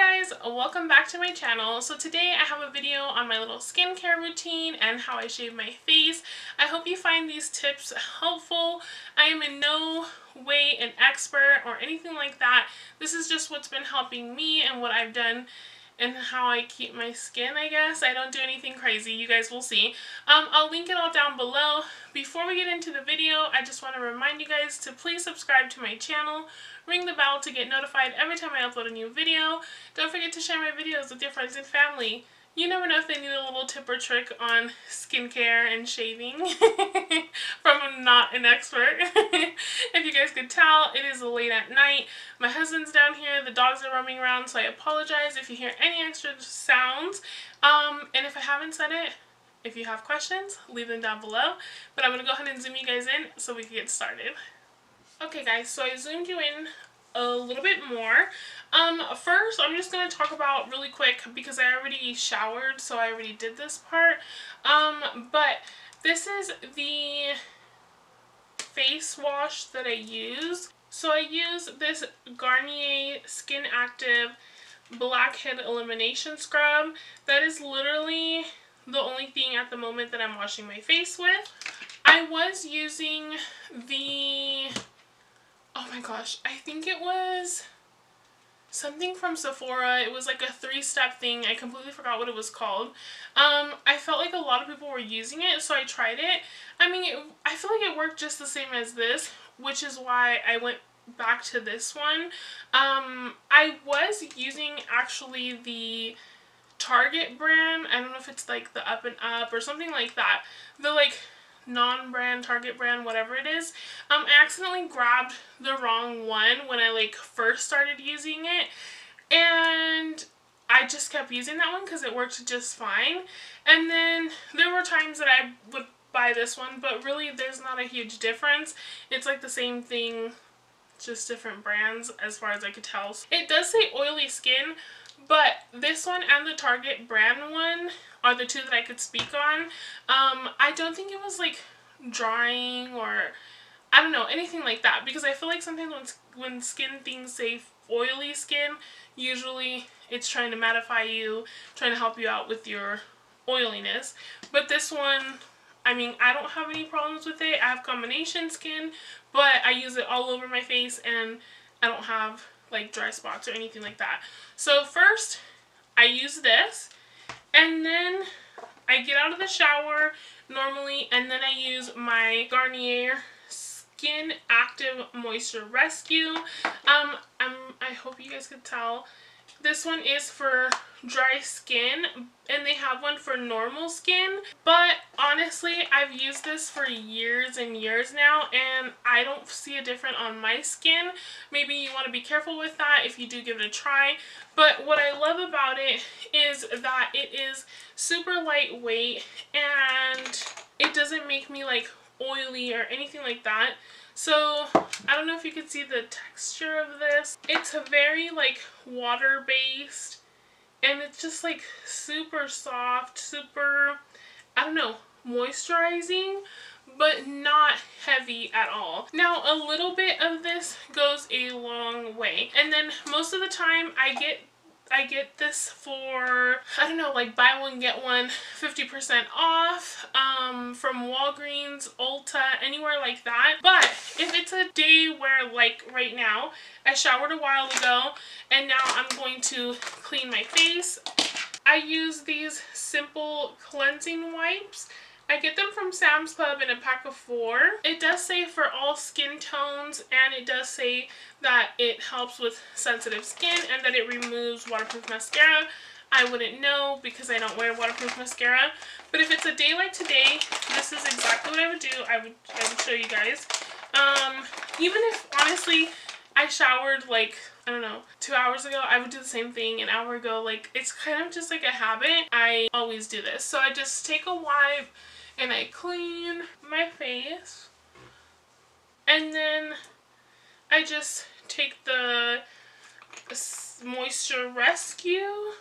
guys, welcome back to my channel. So today I have a video on my little skincare routine and how I shave my face. I hope you find these tips helpful. I am in no way an expert or anything like that. This is just what's been helping me and what I've done and how I keep my skin, I guess. I don't do anything crazy. You guys will see. I'll link it all down below. Before we get into the video, I just want to remind you guys to please subscribe to my channel. Ring the bell to get notified every time I upload a new video. Don't forget to share my videos with your friends and family. You never know if they need a little tip or trick on skincare and shaving from not an expert. If you guys could tell, it is late at night. My husband's down here, the dogs are roaming around, so I apologize if you hear any extra sounds. And if I haven't said it, if you have questions, leave them down below. But I'm going to go ahead and zoom you guys in so we can get started. Okay guys, so I zoomed you in a little bit more. First, I'm just going to talk about really quick because I already showered, so I already did this part. But this is the face wash that I use. So I use this Garnier Skin Active Blackhead Elimination Scrub. That is literally the only thing at the moment that I'm washing my face with. I was using the... oh my gosh, I think it was something from Sephora. It was like a 3-step thing. I completely forgot what it was called. I felt like a lot of people were using it, so I tried it. I mean, I feel like it worked just the same as this, which is why I went back to this one. I was using actually the Target brand. I don't know if it's like the Up and Up or something like that. The like non-brand, Target brand, whatever it is. I accidentally grabbed the wrong one when I like first started using it, and I just kept using that one because it worked just fine. And then there were times that I would buy this one, but really there's not a huge difference. It's like the same thing, just different brands as far as I could tell. It does say oily skin, but this one and the Target brand one are the two that I could speak on. I don't think it was like drying or I don't know, anything like that, because I feel like sometimes when skin things say oily skin, usually it's trying to mattify you, trying to help you out with your oiliness. But this one, I mean, I don't have any problems with it. I have combination skin, but I use it all over my face and I don't have like dry spots or anything like that. So first I use this, and then I get out of the shower normally, and then I use my Garnier Skin Active Moisture Rescue. I hope you guys could tell, this one is for dry skin, and they have one for normal skin. But honestly, I've used this for years and years now, and I don't see a difference on my skin. Maybe you want to be careful with that if you do give it a try. But what I love about it is that it is super lightweight, and it doesn't make me like oily or anything like that. So I don't know if you can see the texture of this. It's a very like water based, and it's just like super soft, super, I don't know, moisturizing, but not heavy at all. Now a little bit of this goes a long way, and then most of the time I get this for, I don't know, like buy one get one 50% off from Walgreens, ULTA, anywhere like that. But if it's a day where, like right now, I showered a while ago and now I'm going to clean my face, I use these simple cleansing wipes. I get them from Sam's Club in a pack of 4. It does say for all skin tones, and it does say that it helps with sensitive skin and that it removes waterproof mascara. I wouldn't know because I don't wear waterproof mascara. But if it's a day like today, this is exactly what I would do. I would show you guys. Even if, honestly, I showered like, I don't know, 2 hours ago, I would do the same thing. An hour ago, like, it's kind of just like a habit. I always do this. So I just take a wipe and I clean my face, and then I just take the Moisture Rescue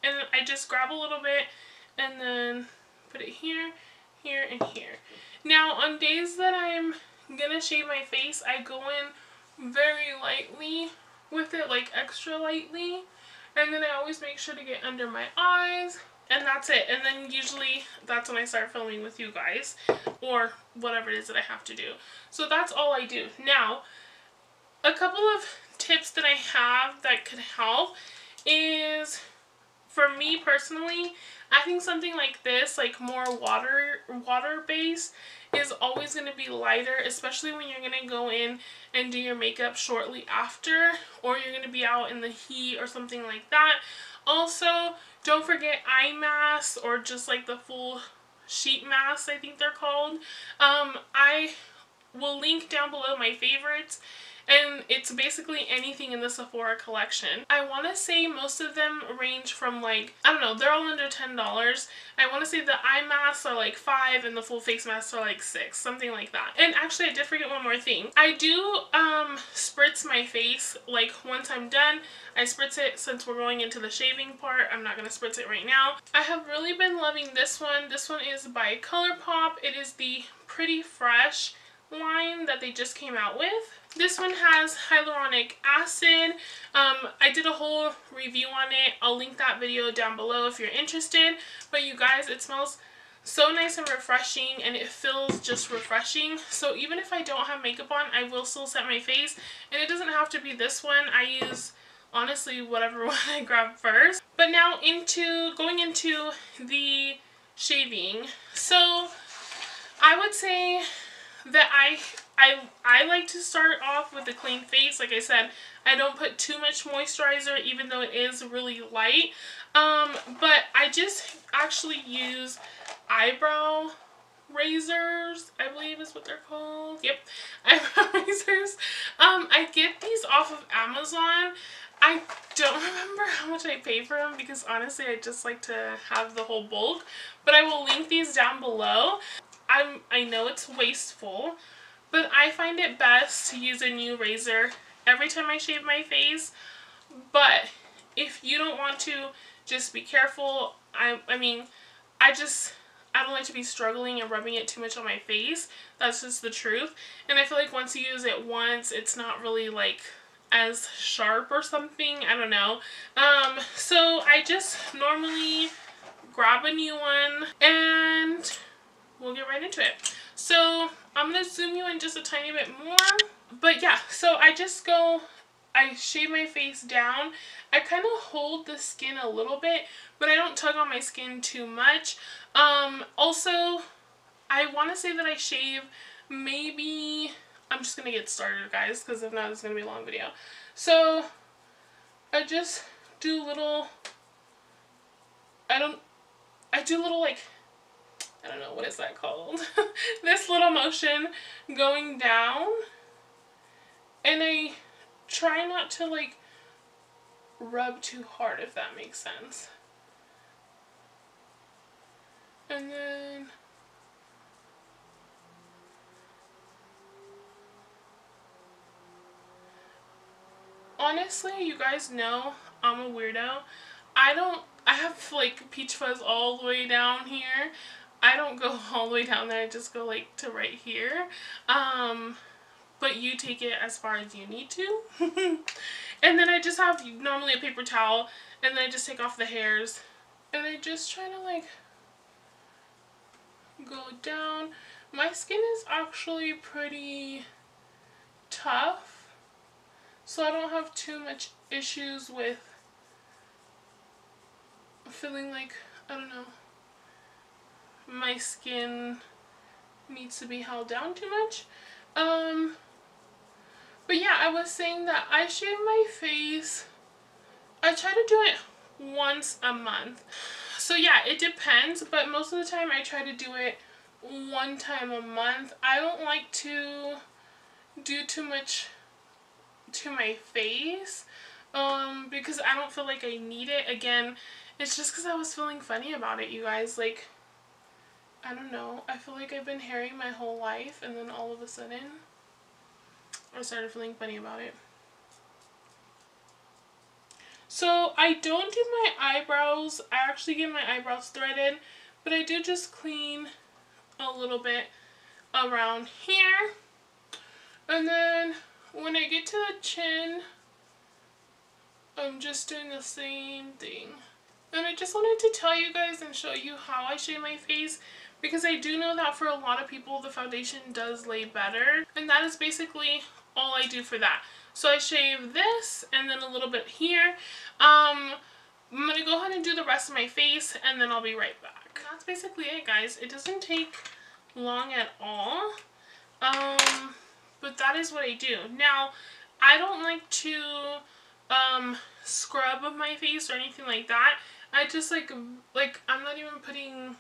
and I just grab a little bit and then put it here, here, and here. Now on days that I'm gonna shave my face, I go in very lightly with it, like extra lightly, And then I always make sure to get under my eyes. And that's it. And then usually that's when I start filming with you guys. Or whatever it is that I have to do. So that's all I do. Now, a couple of tips that I have that could help is, for me personally, I think something like this, like more water based, is always going to be lighter, especially when you're going to go in and do your makeup shortly after, or you're going to be out in the heat or something like that. Also, don't forget eye masks, or just like the full sheet masks, I think they're called. I will link down below my favorites, and it's basically anything in the Sephora collection. I want to say most of them range from, like, I don't know, they're all under $10. I want to say the eye masks are like $5 and the full face masks are like $6, something like that. And actually, I did forget one more thing. I do spritz my face, like, once I'm done. I spritz it. Since we're going into the shaving part, I'm not going to spritz it right now. I have really been loving this one. This one is by Colourpop. It is the Pretty Fresh line that they just came out with. This one has hyaluronic acid. I did a whole review on it. I'll link that video down below if you're interested. But you guys, it smells so nice and refreshing, and it feels just refreshing. So even if I don't have makeup on, I will still set my face. And it doesn't have to be this one. I use, honestly, whatever one I grab first. But now going into the shaving. So I would say that I like to start off with a clean face. Like I said, I don't put too much moisturizer, even though it is really light. But I just actually use eyebrow razors, I believe is what they're called. Yep, eyebrow razors. I get these off of Amazon. I don't remember how much I pay for them, because honestly I just like to have the whole bulk. But I will link these down below. I know it's wasteful, but I find it best to use a new razor every time I shave my face. But if you don't want to, just be careful. I mean, I don't like to be struggling and rubbing it too much on my face. That's just the truth. And I feel like once you use it once, it's not really like as sharp or something. I don't know. So I just normally grab a new one and we'll get right into it. So I'm going to zoom you in just a tiny bit more. But yeah, so I shave my face down. I kind of hold the skin a little bit, but I don't tug on my skin too much. Also, I want to say that I shave maybe, I'm just going to get started, guys, because if not, it's going to be a long video. So I just do little, I do little, like, I don't know, what is that called? This little motion going down, and I try not to, like, rub too hard, if that makes sense. And then honestly, you guys know I'm a weirdo. I have like peach fuzz all the way down here. I don't go all the way down there, I just go like to right here. But you take it as far as you need to. And then I just have normally a paper towel, and then I just take off the hairs, and I just try to like go down. My skin is actually pretty tough, so I don't have too much issues with feeling like, I don't know, my skin needs to be held down too much. But yeah, I was saying that I shave my face, I try to do it once a month. So yeah, it depends, but most of the time I try to do it one time a month. I don't like to do too much to my face, because I don't feel like I need it. Again, it's just because I was feeling funny about it, you guys. Like, I don't know, I feel like I've been hairy my whole life, and then all of a sudden I started feeling funny about it. So I don't do my eyebrows. I actually get my eyebrows threaded, but I do just clean a little bit around here. And then when I get to the chin, I'm just doing the same thing. And I just wanted to tell you guys and show you how I shave my face, because I do know that for a lot of people the foundation does lay better, and that is basically all I do for that. So I shave this and then a little bit here. I'm gonna go ahead and do the rest of my face and then I'll be right back. And that's basically it, guys. It doesn't take long at all, but that is what I do. Now, I don't like to scrub my face or anything like that. I just like I'm not even putting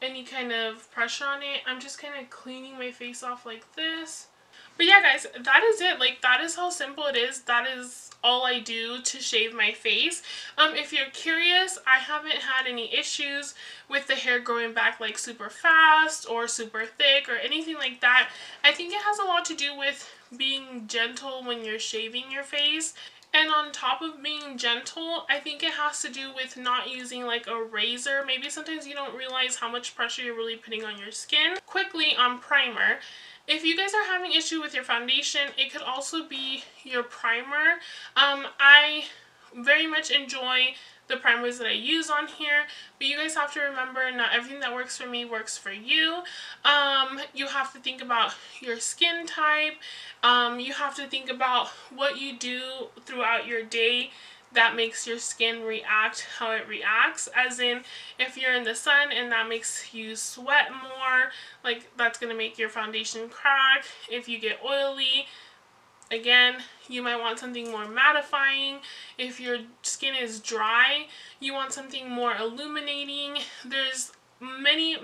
any kind of pressure on it. I'm just kind of cleaning my face off like this. But yeah, guys, that is it. Like, that is how simple it is. That is all I do to shave my face. If you're curious, I haven't had any issues with the hair growing back like super fast or super thick or anything like that. I think it has a lot to do with being gentle when you're shaving your face. And on top of being gentle, I think it has to do with not using like a razor. Maybe sometimes you don't realize how much pressure you're really putting on your skin. Quickly on primer. If you guys are having issue with your foundation, it could also be your primer. I very much enjoy the primers that I use on here, but you guys have to remember, not everything that works for me works for you. You have to think about your skin type. You have to think about what you do throughout your day that makes your skin react how it reacts. As in, if you're in the sun and that makes you sweat more, like, that's gonna make your foundation crack. If you get oily, again, you might want something more mattifying. If your skin is dry, you want something more illuminating. There's many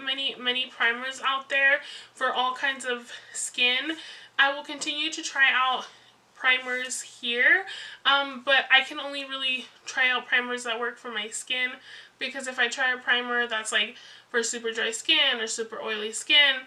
primers out there for all kinds of skin. I will continue to try out primers here, but I can only really try out primers that work for my skin, because if I try a primer that's like for super dry skin or super oily skin,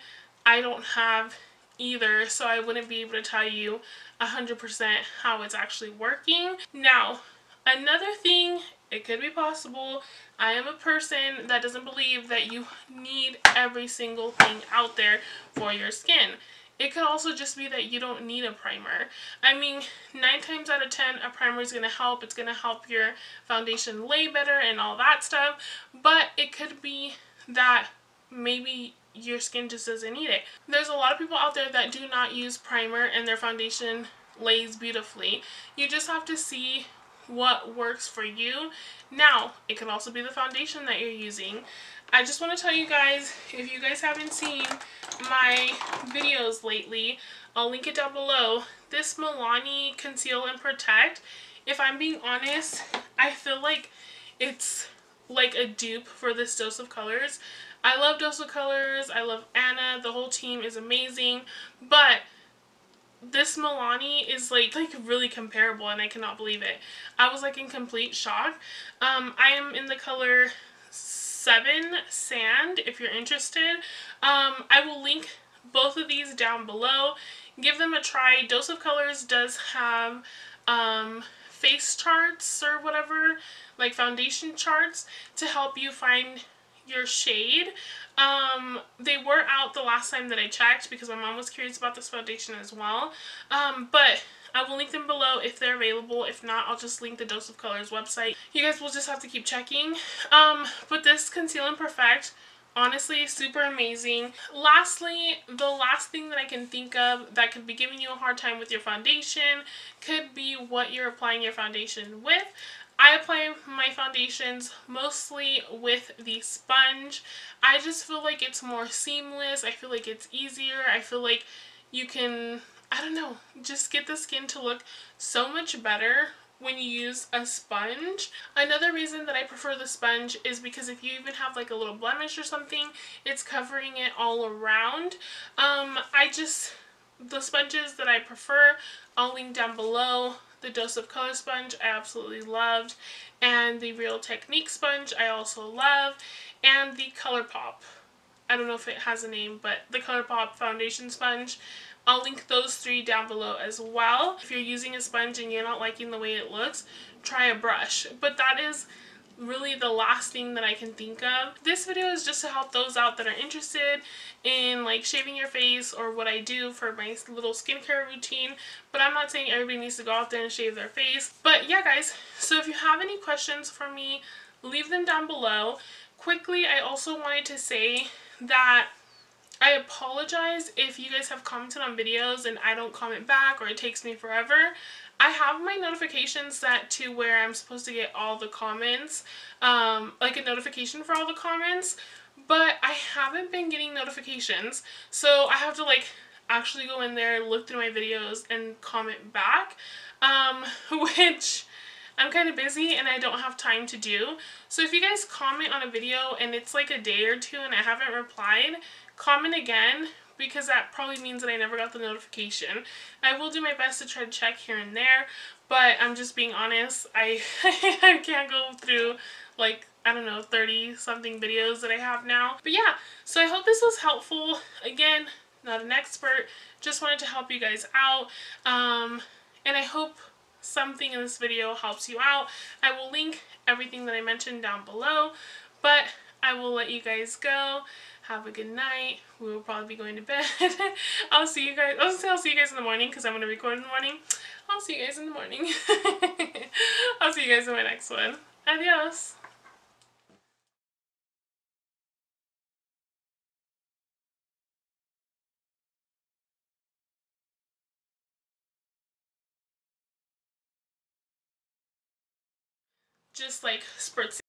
I don't have either, so I wouldn't be able to tell you 100% how it's actually working. Now, another thing, it could be possible, I am a person that doesn't believe that you need every single thing out there for your skin. It could also just be that you don't need a primer. I mean, 9 times out of 10, a primer is going to help. It's going to help your foundation lay better and all that stuff. But it could be that maybe your skin just doesn't need it. There's a lot of people out there that do not use primer and their foundation lays beautifully. You just have to see what works for you. Now, it could also be the foundation that you're using. I just want to tell you guys, if you guys haven't seen my videos lately, I'll link it down below. This Milani Conceal and Protect, if I'm being honest, I feel like it's like a dupe for this Dose of Colors. I love Dose of Colors, I love Anna, the whole team is amazing, but this Milani is like really comparable, and I cannot believe it. I was like in complete shock. I am in the color 7 Sand, if you're interested. I will link both of these down below. Give them a try. Dose of Colors does have face charts or whatever, like foundation charts, to help you find your shade. They were out the last time that I checked, because my mom was curious about this foundation as well. But I will link them below if they're available. If not, I'll just link the Dose of Colors website. You guys will just have to keep checking. But this Conceal and Perfect, honestly, super amazing. Lastly, the last thing that I can think of that could be giving you a hard time with your foundation could be what you're applying your foundation with. I apply my foundations mostly with the sponge. I just feel like it's more seamless. I feel like it's easier. I feel like you can, I don't know, just get the skin to look so much better when you use a sponge. Another reason that I prefer the sponge is because if you even have like a little blemish or something, it's covering it all around. The sponges that I prefer, I'll link down below. The Dose of Color sponge I absolutely loved, and the Real Technique sponge I also love, and the Colourpop. I don't know if it has a name, but the Colourpop foundation sponge. I'll link those 3 down below as well. If you're using a sponge and you're not liking the way it looks, try a brush. But that is really the last thing that I can think of. This video is just to help those out that are interested in like shaving your face or what I do for my little skincare routine, but I'm not saying everybody needs to go out there and shave their face. But yeah guys, so if you have any questions for me, leave them down below. Quickly, I also wanted to say that I apologize if you guys have commented on videos and I don't comment back or it takes me forever. I have my notifications set to where I'm supposed to get all the comments, like a notification for all the comments, but I haven't been getting notifications, so I have to like actually go in there, look through my videos, and comment back, which I'm kind of busy and I don't have time to do. So if you guys comment on a video and it's like a day or two and I haven't replied, comment again, because that probably means that I never got the notification. I will do my best to try to check here and there, but I'm just being honest. I can't go through like, I don't know, 30 something videos that I have now. But yeah, so I hope this was helpful. Again, not an expert, just wanted to help you guys out. And I hope something in this video helps you out. I will link everything that I mentioned down below, but I will let you guys go. Have a good night. We will probably be going to bed. I'll see you guys. I'll see you guys in the morning because I'm going to record in the morning. I'll see you guys in the morning. I'll see you guys in my next one. Adios. Just like spritz